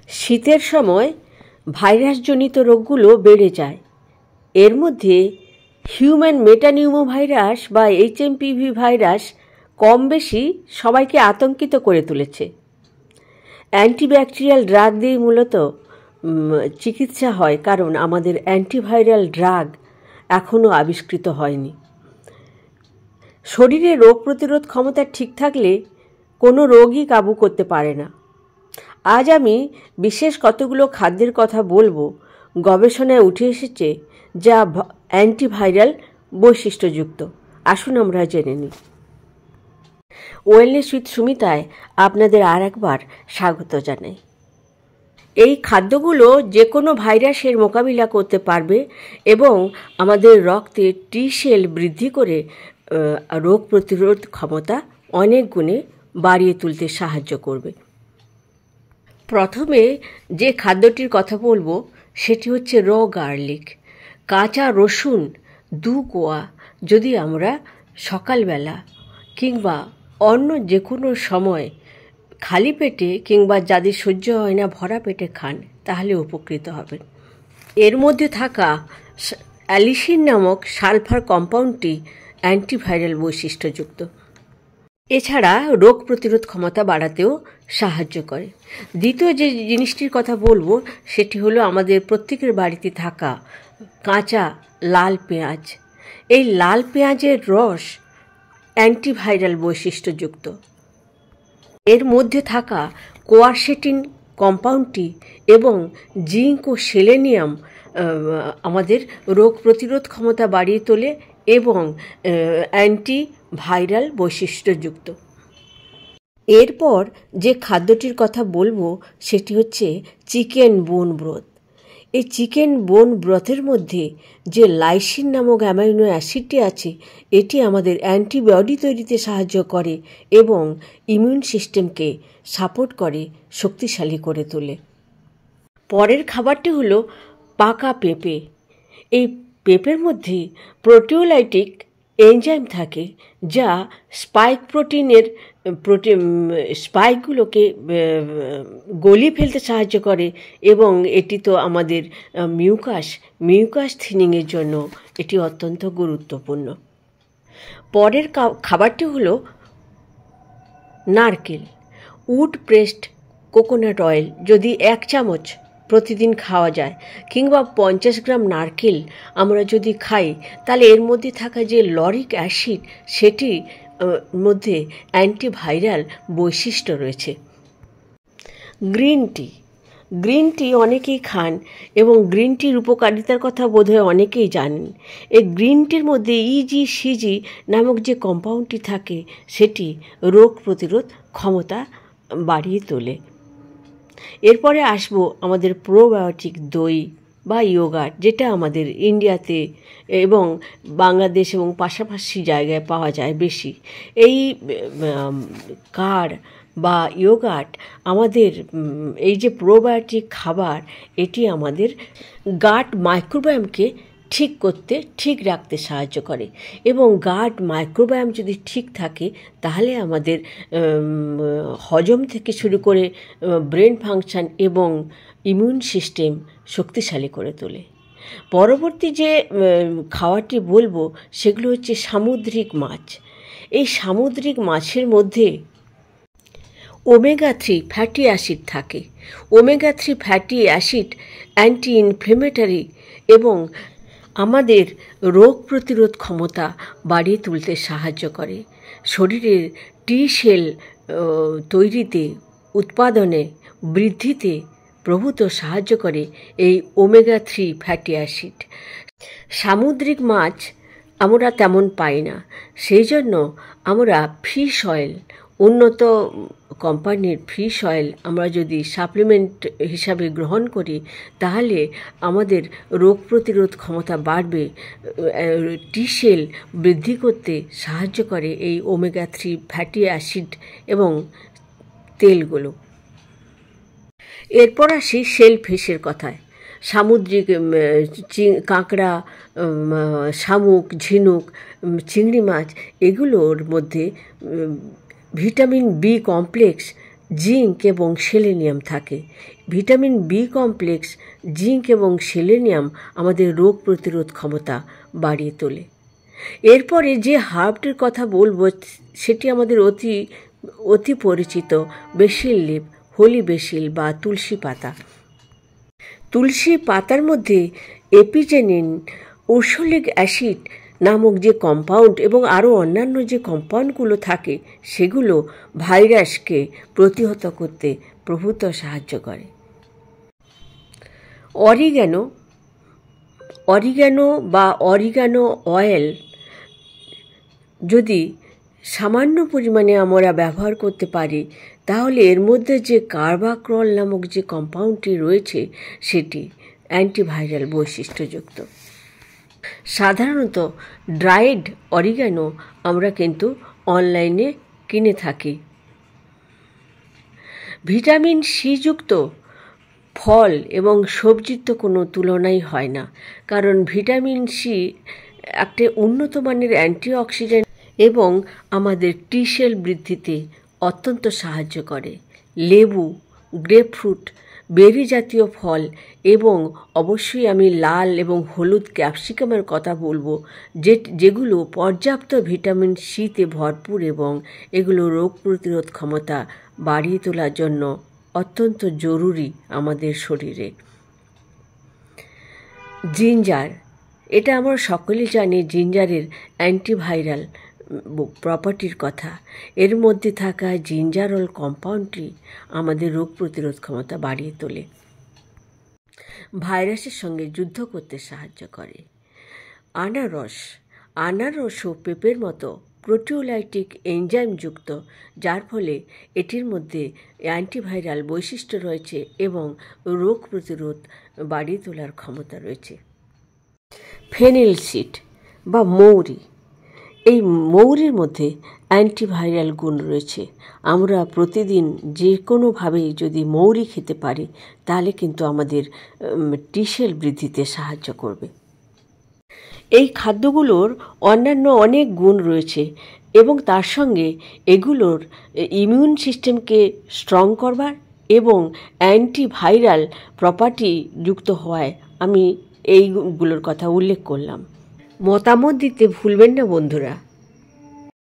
শীতের সময় ভাইরাসজনিত রোগগুলো বেড়ে যায়। এর মধ্যে হিউম্যান মেটানিউমো ভাইরাস বা HMPV ভাইরাস কম বেশি সবাইকে আতঙ্কিত করে তুলেছে। অ্যান্টিব্যাকটেরিয়াল ড্রাগ দিয়ে মূলত চিকিৎসা হয়, কারণ আমাদের অ্যান্টিভাইরাল ড্রাগ এখনও আবিষ্কৃত হয়নি। শরীরে রোগ প্রতিরোধ ক্ষমতা ঠিক থাকলে কোনো রোগই কাবু করতে পারে না। আজ আমি বিশেষ কতগুলো খাদ্যের কথা বলবো গবেষণায় উঠে এসেছে যা অ্যান্টিভাইরাল বৈশিষ্ট্যযুক্ত। আসুন আমরা জেনে নিই। ওয়েলনেস উইথ সুমিতায় আপনাদের আর একবার স্বাগত জানাই। এই খাদ্যগুলো যে কোনো ভাইরাসের মোকাবিলা করতে পারবে এবং আমাদের রক্তে টি সেল বৃদ্ধি করে রোগ প্রতিরোধ ক্ষমতা অনেক গুণে বাড়িয়ে তুলতে সাহায্য করবে। প্রথমে যে খাদ্যটির কথা বলবো সেটি হচ্ছে র গার্লিক। কাঁচা রসুন 2 কোয়া যদি আমরা সকালবেলা কিংবা অন্য যে কোনো সময় খালি পেটে কিংবা যাদের সহ্য হয় না ভরা পেটে খান, তাহলে উপকৃত হবেন। এর মধ্যে থাকা অ্যালিসিন নামক সালফার কম্পাউন্ডটি অ্যান্টিভাইরাল বৈশিষ্ট্যযুক্ত। এছাড়া রোগ প্রতিরোধ ক্ষমতা বাড়াতেও সাহায্য করে। দ্বিতীয় যে জিনিসটির কথা বলবো সেটি হলো আমাদের প্রত্যেকের বাড়িতে থাকা কাঁচা লাল পেঁয়াজ। এই লাল পেঁয়াজের রস অ্যান্টিভাইরাল বৈশিষ্ট্যযুক্ত। এর মধ্যে থাকা কোয়ারসেটিন কম্পাউন্ডটি এবং জিঙ্ক ও সেলেনিয়াম আমাদের রোগ প্রতিরোধ ক্ষমতা বাড়িয়ে তোলে এবং অ্যান্টিভাইরাল বৈশিষ্ট্যযুক্ত। এরপর যে খাদ্যটির কথা বলবো সেটি হচ্ছে চিকেন বোন ব্রথ। এই চিকেন বোন ব্রথের মধ্যে যে লাইসিন নামক অ্যামাইনো অ্যাসিডটি আছে, এটি আমাদের অ্যান্টিবডি তৈরিতে সাহায্য করে এবং ইমিউন সিস্টেমকে সাপোর্ট করে, শক্তিশালী করে তোলে। পরের খাবারটি হলো পাকা পেঁপে। এই পেঁপের মধ্যে প্রোটিওলাইটিক এনজাইম থাকে যা স্পাইক প্রোটিনের স্পাইকগুলোকে গলিয়ে ফেলতে সাহায্য করে এবং এটি তো আমাদের মিউকাস থিনিংয়ের জন্য এটি অত্যন্ত গুরুত্বপূর্ণ। পরের খাবারটি হলো নারকেল। উড প্রেসড কোকোনাট অয়েল যদি 1 চামচ প্রতিদিন খাওয়া যায় কিংবা 50 গ্রাম নারকেল আমরা যদি খাই, তাহলে এর মধ্যে থাকা যে লরিক অ্যাসিড সেটি মধ্যে অ্যান্টিভাইরাল বৈশিষ্ট্য রয়েছে। গ্রিন টি অনেকেই খান এবং গ্রিন টির উপকারিতার কথা বোধহয় অনেকেই জানেন। এই গ্রিন টির মধ্যে EGCG নামক যে কম্পাউন্ডটি থাকে সেটি রোগ প্রতিরোধ ক্ষমতা বাড়িয়ে তোলে। এরপরে আসবো আমাদের প্রোবায়োটিক দই বা ইয়োগার্ট, যেটা আমাদের ইন্ডিয়াতে এবং বাংলাদেশ এবং পাশাপাশি জায়গায় পাওয়া যায় বেশি। এই কার বা ইয়োগার্ট আমাদের এই যে প্রোবায়োটিক খাবার, এটি আমাদের গাট মাইক্রোবায়োমকে ঠিক রাখতে সাহায্য করে এবং গাট মাইক্রোবায়োম যদি ঠিক থাকে তাহলে আমাদের হজম থেকে শুরু করে ব্রেন ফাংশন এবং ইমিউন সিস্টেম শক্তিশালী করে তোলে। পরবর্তী যে খাবারটি বলবো সেগুলো হচ্ছে সামুদ্রিক মাছ। এই সামুদ্রিক মাছের মধ্যে ওমেগা 3 ফ্যাটি অ্যাসিড থাকে। Omega 3 fatty acid anti inflammatory এবং আমাদের রোগ প্রতিরোধ ক্ষমতা বাড়িয়ে তুলতে সাহায্য করে। শরীরের টি সেল তৈরিতে, উৎপাদনে, বৃদ্ধিতে প্রভূত সাহায্য করে এই ওমেগা 3 ফ্যাটি অ্যাসিড। সামুদ্রিক মাছ আমরা তেমন পাই না, সেই জন্য আমরা ফিশ অয়েল, উন্নত কোম্পানির ফিশ অয়েল আমরা যদি সাপ্লিমেন্ট হিসাবে গ্রহণ করি তাহলে আমাদের রোগ প্রতিরোধ ক্ষমতা বাড়বে, টি সেল বৃদ্ধি করতে সাহায্য করে এই ওমেগা 3 ফ্যাটি অ্যাসিড এবং তেলগুলো। এরপর আসি শেল ফিশের কথায়। সামুদ্রিক কাঁকড়া, শামুক, ঝিনুক, চিংড়ি মাছ, এগুলোর মধ্যে ভিটামিন বি কমপ্লেক্স জিঙ্ক এবং সেলেনিয়াম থাকে। ভিটামিন বি কমপ্লেক্স, জিঙ্ক এবং সেলেনিয়াম আমাদের রোগ প্রতিরোধ ক্ষমতা বাড়িয়ে তোলে। এরপরে যে হার্বটির কথা বলবো সেটি আমাদের অতি পরিচিত বেসিল লিফ, হোলি বেসিল বা তুলসী পাতা। তুলসী পাতার মধ্যে এপিজেনিন, উর্সোলিক অ্যাসিড নামক যে কম্পাউন্ড এবং আরও অন্যান্য যে কম্পাউন্ডগুলো থাকে সেগুলো ভাইরাসকে প্রতিহত করতে প্রভূত সাহায্য করে। অরিগ্যানো বা অরিগানো অয়েল যদি সামান্য পরিমাণে আমরা ব্যবহার করতে পারি তাহলে এর মধ্যে যে কার্বাক্রল নামক যে কম্পাউন্ডটি রয়েছে সেটি অ্যান্টিভাইরাল বৈশিষ্ট্যযুক্ত। সাধারণত ড্রাইড অরিগ্যানো আমরা কিন্তু অনলাইনে কিনে থাকি। ভিটামিন সি যুক্ত ফল এবং সবজির তো কোনো তুলনাই হয় না, কারণ ভিটামিন সি একটা উন্নত মানের অ্যান্টিঅক্সিডেন্ট এবং আমাদের টি সেল বৃদ্ধিতে অত্যন্ত সাহায্য করে। লেবু, গ্রেপফ্রুট, বেরি জাতীয় ফল এবং অবশ্যই আমি লাল এবং হলুদ ক্যাপসিকামের কথা বলবো, যেগুলো পর্যাপ্ত ভিটামিন সিতে ভরপুর এবং এগুলো রোগ প্রতিরোধ ক্ষমতা বাড়িয়ে তোলার জন্য অত্যন্ত জরুরি আমাদের শরীরে। জিঞ্জার, এটা আমরা সকলেই জানি জিঞ্জারের অ্যান্টিভাইরাল প্রপার্টির কথা। এর মধ্যে থাকা জিঞ্জারল কম্পাউন্ডটি আমাদের রোগ প্রতিরোধ ক্ষমতা বাড়িয়ে তোলে, ভাইরাসের সঙ্গে যুদ্ধ করতে সাহায্য করে। আনারসও পেঁপের মতো প্রোটিওলাইটিক এনজাইমযুক্ত, যার ফলে এটির মধ্যে অ্যান্টিভাইরাল বৈশিষ্ট্য রয়েছে এবং রোগ প্রতিরোধ বাড়িয়ে তোলার ক্ষমতা রয়েছে। ফেনিল সিড বা মৌরি, এই মৌরির মধ্যে অ্যান্টিভাইরাল গুণ রয়েছে। আমরা প্রতিদিন যে কোনোভাবেই যদি মৌরি খেতে পারি তাহলে কিন্তু আমাদের টি সেল বৃদ্ধিতে সাহায্য করবে। এই খাদ্যগুলোর অন্যান্য অনেক গুণ রয়েছে এবং তার সঙ্গে এগুলোর ইমিউন সিস্টেমকে স্ট্রং করবার এবং অ্যান্টিভাইরাল প্রপার্টি যুক্ত হওয়ায় আমি এইগুলোর কথা উল্লেখ করলাম। মতামত দিতে ভুলবেন না বন্ধুরা।